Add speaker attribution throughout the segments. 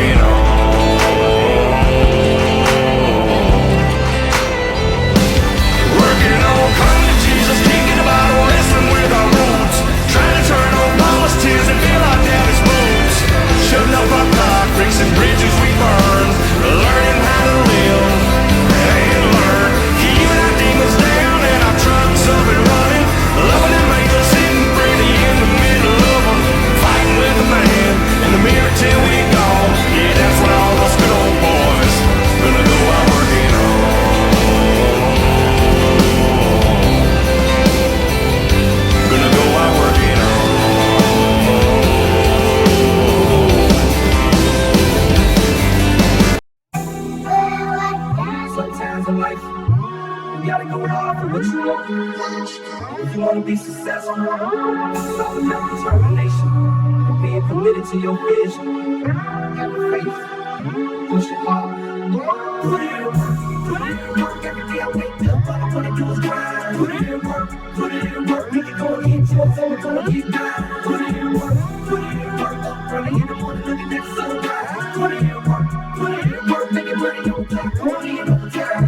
Speaker 1: working on. Working on coming to Jesus, thinking about wrestling with our roots, trying to turn on mama's tears and fill our daddy's boots, shutting up our clock, fixing bridges we burned, learning how to live and learn, keeping our demons down and our trucks up and running, loving and making, sitting pretty in the middle of them, fighting with the man in the mirror till we gone. Yeah, that's what all us good old boys gonna go out working on. Gonna go out working on.
Speaker 2: Sometimes in life, you gotta go hard for what you want. If you wanna be successful, it's all about determination and being committed to your vision. Have faith, push it hard, put it in work, put it in work. Every day I wake up, all I wanna do is grind. Put it in work, put it in work. We can go and get yours, so we're gonna get down. Put it in work, put it in work. Up early in the morning, look at that sunrise. Put it in work, put it in work. Making money on the clock, money in overtime.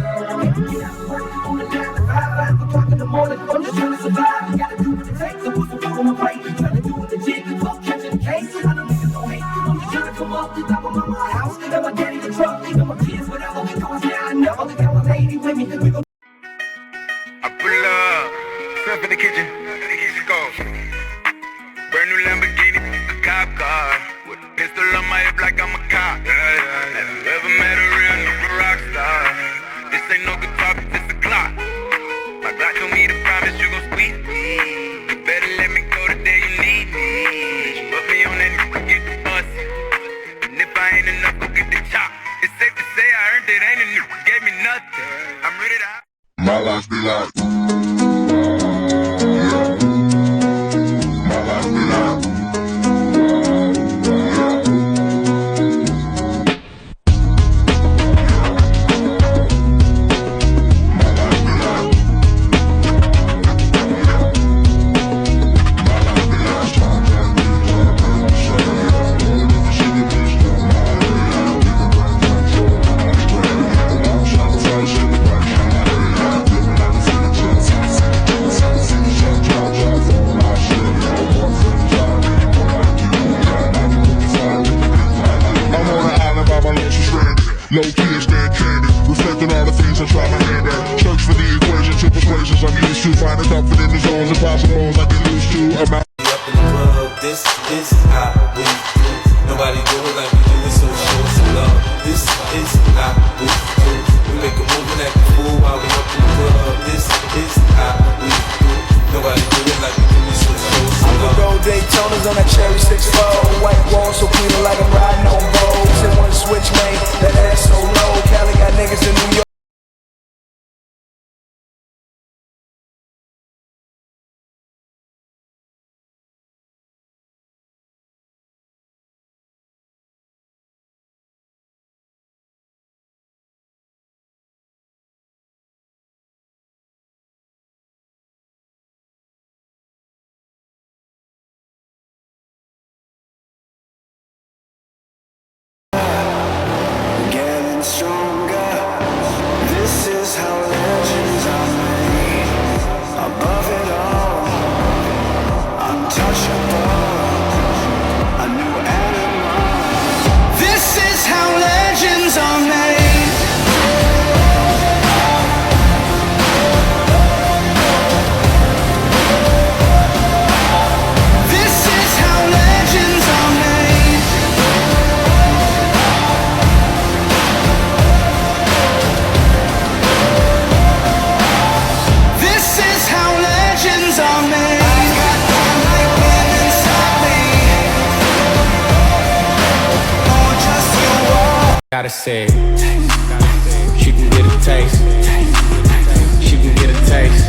Speaker 2: Get out of work on the 9 to 5 o'clock in the morning. I'm just trying to survive. You gotta do what it takes to put some food on my plate. Trying to do it legit, fuck catching the case. I know niggas don't hate. I'm just trying to come up. I'm on my house, and my daddy the truck, and my kids whatever. Cause now I never got my lady with me. We gon'
Speaker 3: I pull up, step in the kitchen, East Coast. Brand new Lamborghini, a cop car. With a pistol on my hip like I'm a cop. Have you ever met a real nigga rock star? This ain't no guitar, but this a clock. My God told me to promise you gon' squeeze me. You better let me go the day you need me. Put me on that nigga, get the bus. And if I ain't enough, go get the chop. It's safe to say I earned it, ain't a nigga gave me nothing. I'm ready to.
Speaker 4: My life be like, my life be like, low key stand candy, reflecting all the things I try my hand at. Search for the equation to persuasions I'm used to. Finding comfort in the zones, impossible I get used to. I'm out.
Speaker 5: Up in the club, this is how we do. Nobody do it like we do it, so show us some love. This is how we do. We make a move and act a fool while we up in the club. This is how we do. Nobody do it like we do it, so show us some love.
Speaker 6: Gold Daytonas on that cherry 6-4. White walls so clean like I'm riding on Vogues. In one switch lane, that ass so low. Cali got niggas in New York.
Speaker 7: Gotta say, she can get a taste. She can get a taste.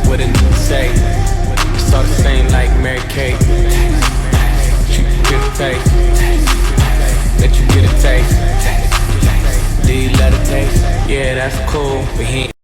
Speaker 7: What a nigga say. It's all the same like Mary Kate. She can get a taste. Let you get a taste. Do you let it taste? Yeah, that's cool, but he ain't